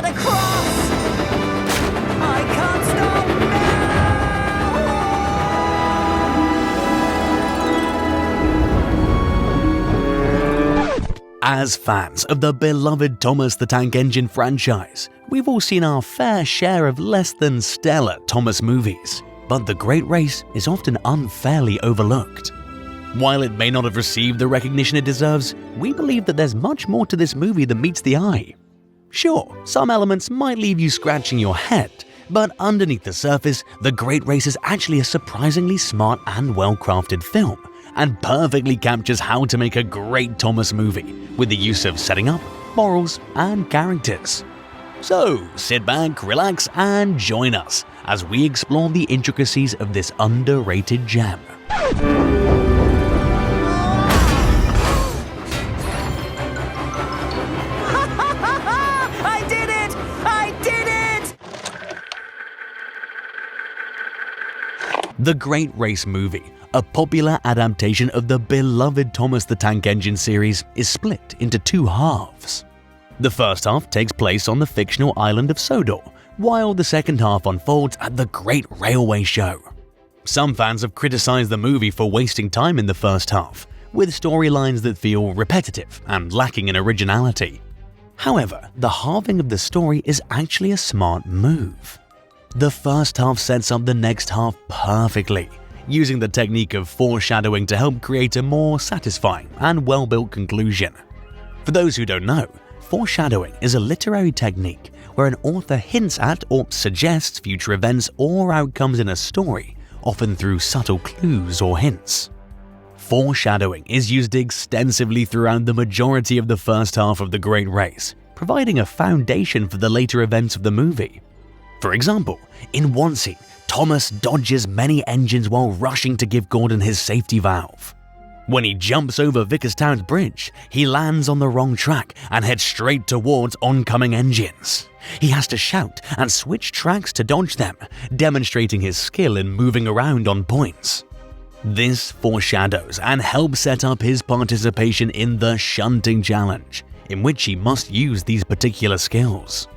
get across! I can't stop now! As fans of the beloved Thomas the Tank Engine franchise, we've all seen our fair share of less than stellar Thomas movies, but The Great Race is often unfairly overlooked. While it may not have received the recognition it deserves, we believe that there's much more to this movie than meets the eye. Sure, some elements might leave you scratching your head, but underneath the surface, The Great Race is actually a surprisingly smart and well-crafted film, and perfectly captures how to make a great Thomas movie with the use of setting up, morals, and characters. So sit back, relax, and join us as we explore the intricacies of this underrated gem. I did it! I did it! The Great Race movie, a popular adaptation of the beloved Thomas the Tank Engine series, is split into two halves. The first half takes place on the fictional island of Sodor, while the second half unfolds at the Great Railway Show. Some fans have criticized the movie for wasting time in the first half, with storylines that feel repetitive and lacking in originality. However, the halving of the story is actually a smart move. The first half sets up the next half perfectly, using the technique of foreshadowing to help create a more satisfying and well-built conclusion. For those who don't know, foreshadowing is a literary technique where an author hints at or suggests future events or outcomes in a story, often through subtle clues or hints. Foreshadowing is used extensively throughout the majority of the first half of The Great Race, providing a foundation for the later events of the movie. For example, in one scene, Thomas dodges many engines while rushing to give Gordon his safety valve. When he jumps over Vickerstown's bridge, he lands on the wrong track and heads straight towards oncoming engines. He has to shout and switch tracks to dodge them, demonstrating his skill in moving around on points. This foreshadows and helps set up his participation in the shunting challenge, in which he must use these particular skills.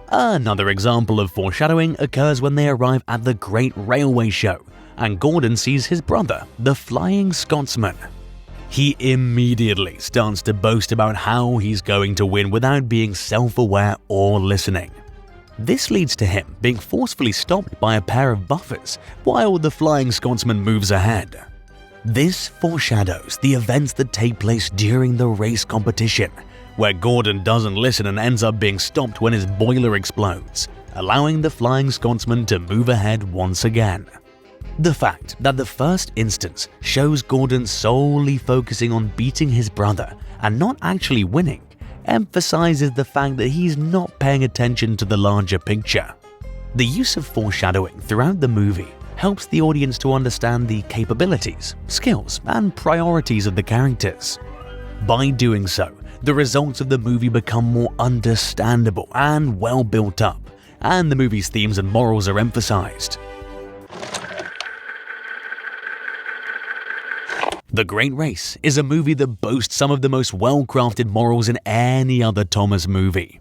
Another example of foreshadowing occurs when they arrive at the Great Railway Show, and Gordon sees his brother, the Flying Scotsman. He immediately starts to boast about how he's going to win without being self-aware or listening. This leads to him being forcefully stopped by a pair of buffers while the Flying Scotsman moves ahead. This foreshadows the events that take place during the race competition, where Gordon doesn't listen and ends up being stopped when his boiler explodes, allowing the Flying Scotsman to move ahead once again. The fact that the first instance shows Gordon solely focusing on beating his brother and not actually winning emphasizes the fact that he's not paying attention to the larger picture. The use of foreshadowing throughout the movie helps the audience to understand the capabilities, skills, and priorities of the characters. By doing so, the results of the movie become more understandable and well built up, and the movie's themes and morals are emphasized. The Great Race is a movie that boasts some of the most well-crafted morals in any other Thomas movie.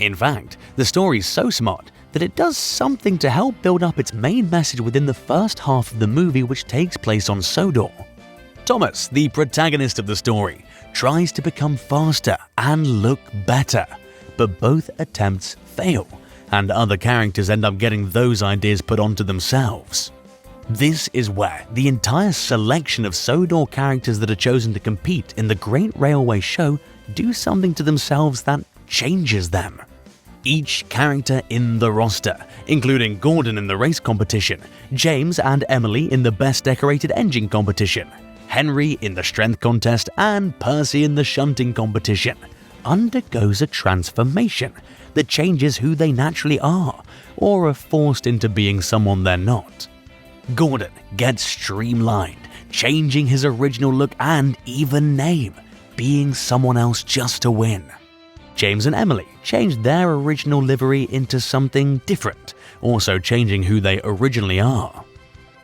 In fact, the story's so smart that it does something to help build up its main message within the first half of the movie, which takes place on Sodor. Thomas, the protagonist of the story, tries to become faster and look better, but both attempts fail, and other characters end up getting those ideas put onto themselves. This is where the entire selection of Sodor characters that are chosen to compete in the Great Railway Show do something to themselves that changes them. Each character in the roster, including Gordon in the race competition, James and Emily in the Best Decorated Engine competition, Henry in the strength contest, and Percy in the shunting competition, undergoes a transformation that changes who they naturally are or are forced into being someone they're not. Gordon gets streamlined, changing his original look and even name, being someone else just to win. James and Emily changed their original livery into something different, also changing who they originally are.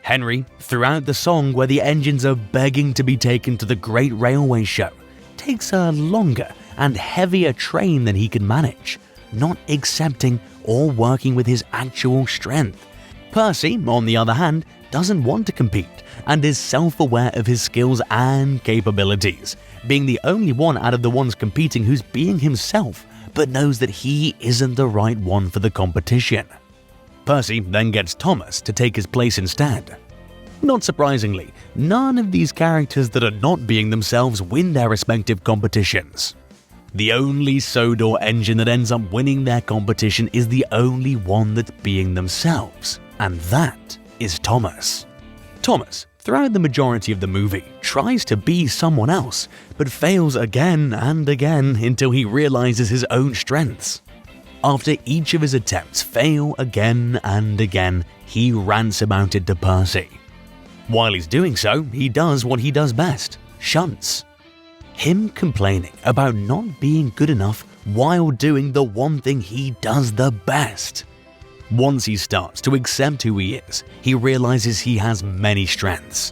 Henry, throughout the song where the engines are begging to be taken to the Great Railway Show, takes a longer and heavier train than he can manage, not accepting or working with his actual strength. Percy, on the other hand, doesn't want to compete and is self-aware of his skills and capabilities, being the only one out of the ones competing who's being himself, but knows that he isn't the right one for the competition. Percy then gets Thomas to take his place instead. Not surprisingly, none of these characters that are not being themselves win their respective competitions. The only Sodor engine that ends up winning their competition is the only one that's being themselves, and that is Thomas. Thomas, throughout the majority of the movie, tries to be someone else, but fails again and again until he realizes his own strengths. After each of his attempts fail again and again, he rants about it to Percy. While he's doing so, he does what he does best: shunts. Him complaining about not being good enough while doing the one thing he does the best. Once he starts to accept who he is, he realizes he has many strengths.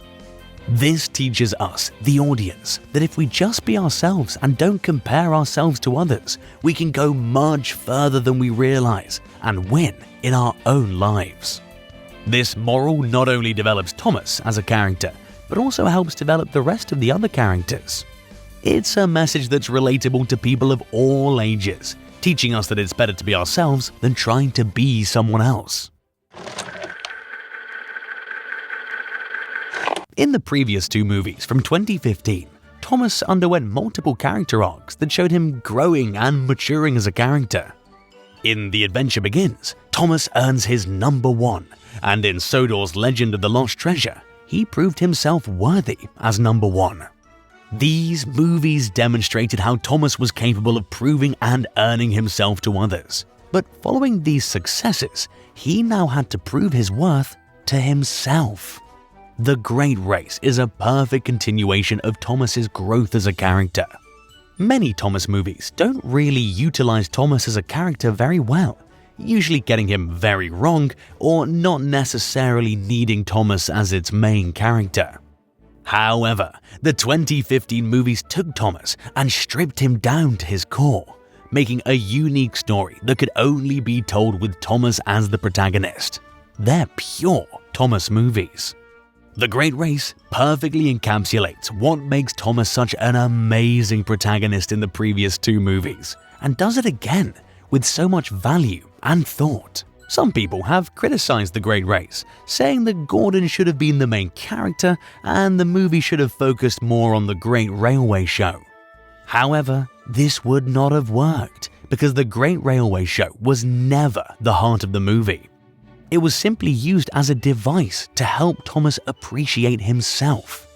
This teaches us, the audience, that if we just be ourselves and don't compare ourselves to others, we can go much further than we realize and win in our own lives. This moral not only develops Thomas as a character, but also helps develop the rest of the other characters. It's a message that's relatable to people of all ages, teaching us that it's better to be ourselves than trying to be someone else. In the previous two movies from 2015, Thomas underwent multiple character arcs that showed him growing and maturing as a character. In The Adventure Begins, Thomas earns his number 1, and in Sodor's Legend of the Lost Treasure, he proved himself worthy as number 1. These movies demonstrated how Thomas was capable of proving and earning himself to others. But following these successes, he now had to prove his worth to himself. The Great Race is a perfect continuation of Thomas's growth as a character. Many Thomas movies don't really utilize Thomas as a character very well, usually getting him very wrong or not necessarily needing Thomas as its main character. However, the 2015 movies took Thomas and stripped him down to his core, making a unique story that could only be told with Thomas as the protagonist. They're pure Thomas movies. The Great Race perfectly encapsulates what makes Thomas such an amazing protagonist in the previous two movies, and does it again with so much value and thought. Some people have criticized The Great Race, saying that Gordon should have been the main character and the movie should have focused more on the Great Railway Show. However, this would not have worked because the Great Railway Show was never the heart of the movie. It was simply used as a device to help Thomas appreciate himself.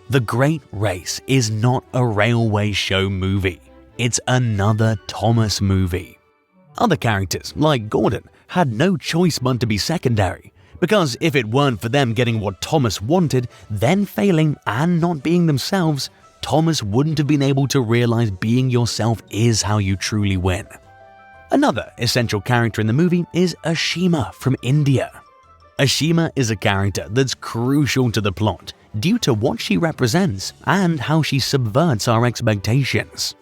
The Great Race is not a railway show movie. It's another Thomas movie. Other characters, like Gordon, had no choice but to be secondary, because if it weren't for them getting what Thomas wanted, then failing and not being themselves, Thomas wouldn't have been able to realize being yourself is how you truly win. Another essential character in the movie is Ashima from India. Ashima is a character that's crucial to the plot due to what she represents and how she subverts our expectations.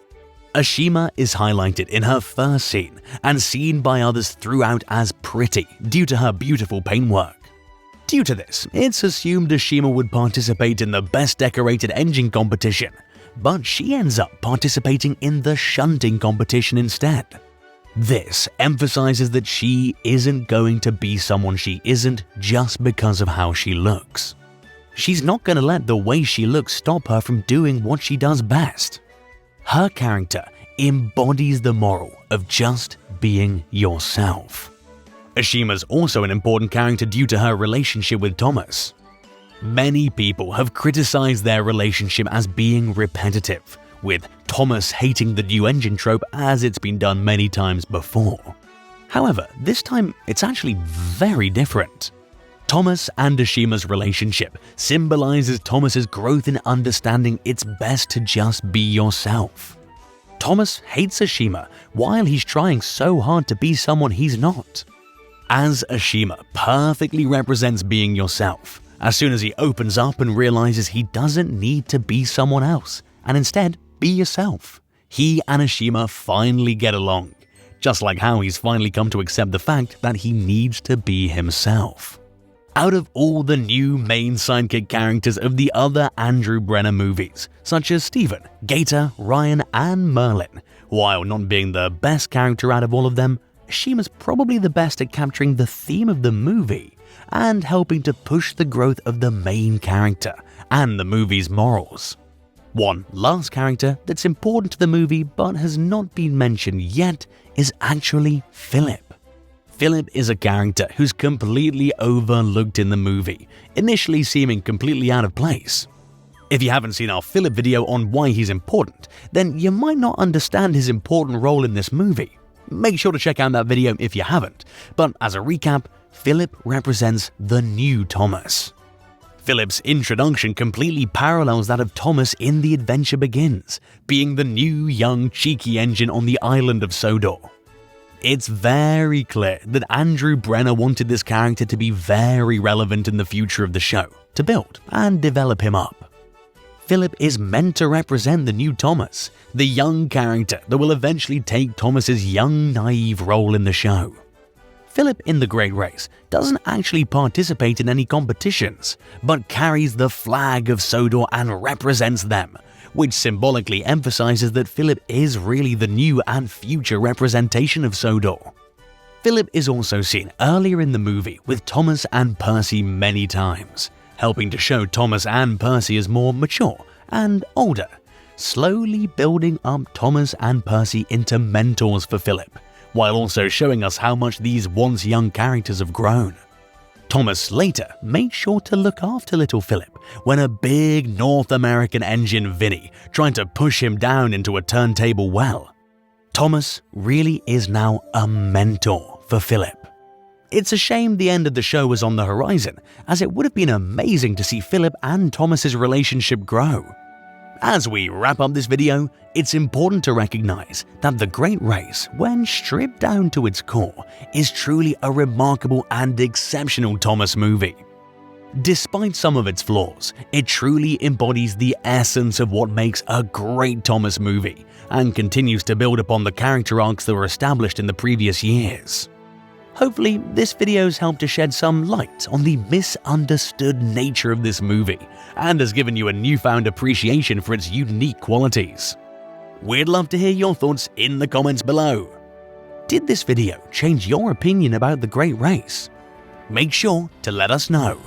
Ashima is highlighted in her first scene and seen by others throughout as pretty due to her beautiful paintwork. Due to this, it's assumed Ashima would participate in the Best Decorated Engine competition, but she ends up participating in the shunting competition instead. This emphasizes that she isn't going to be someone she isn't just because of how she looks. She's not going to let the way she looks stop her from doing what she does best. Her character embodies the moral of just being yourself. Ashima's also an important character due to her relationship with Thomas. Many people have criticized their relationship as being repetitive, with Thomas hating the new engine trope as it's been done many times before. However, this time it's actually very different. Thomas and Ashima's relationship symbolizes Thomas's growth in understanding it's best to just be yourself. Thomas hates Ashima while he's trying so hard to be someone he's not. As Ashima perfectly represents being yourself, as soon as he opens up and realizes he doesn't need to be someone else, and instead be yourself, he and Ashima finally get along. just like how he's finally come to accept the fact that he needs to be himself. Out of all the new main sidekick characters of the other Andrew Brenner movies, such as Steven, Gator, Ryan, and Merlin, while not being the best character out of all of them, Shima's probably the best at capturing the theme of the movie and helping to push the growth of the main character and the movie's morals. One last character that's important to the movie but has not been mentioned yet is actually Phillip. Phillip is a character who's completely overlooked in the movie, initially seeming completely out of place. If you haven't seen our Phillip video on why he's important, then you might not understand his important role in this movie. Make sure to check out that video if you haven't, but as a recap, Phillip represents the new Thomas. Phillip's introduction completely parallels that of Thomas in The Adventure Begins, being the new young cheeky engine on the island of Sodor. It's very clear that Andrew Brenner wanted this character to be very relevant in the future of the show, to build and develop him up. Phillip is meant to represent the new Thomas, the young character that will eventually take Thomas's young, naive role in the show. Phillip in The Great Race doesn't actually participate in any competitions, but carries the flag of Sodor and represents them, which symbolically emphasizes that Phillip is really the new and future representation of Sodor. Phillip is also seen earlier in the movie with Thomas and Percy many times, helping to show Thomas and Percy as more mature and older, slowly building up Thomas and Percy into mentors for Phillip, while also showing us how much these once young characters have grown. Thomas later made sure to look after little Phillip when a big North American engine Vinny tried to push him down into a turntable well. Thomas really is now a mentor for Phillip. It's a shame the end of the show was on the horizon, as it would have been amazing to see Phillip and Thomas's relationship grow. As we wrap up this video, it's important to recognize that The Great Race, when stripped down to its core, is truly a remarkable and exceptional Thomas movie. Despite some of its flaws, it truly embodies the essence of what makes a great Thomas movie and continues to build upon the character arcs that were established in the previous years. Hopefully, this video's helped to shed some light on the misunderstood nature of this movie and has given you a newfound appreciation for its unique qualities. We'd love to hear your thoughts in the comments below. Did this video change your opinion about The Great Race? Make sure to let us know.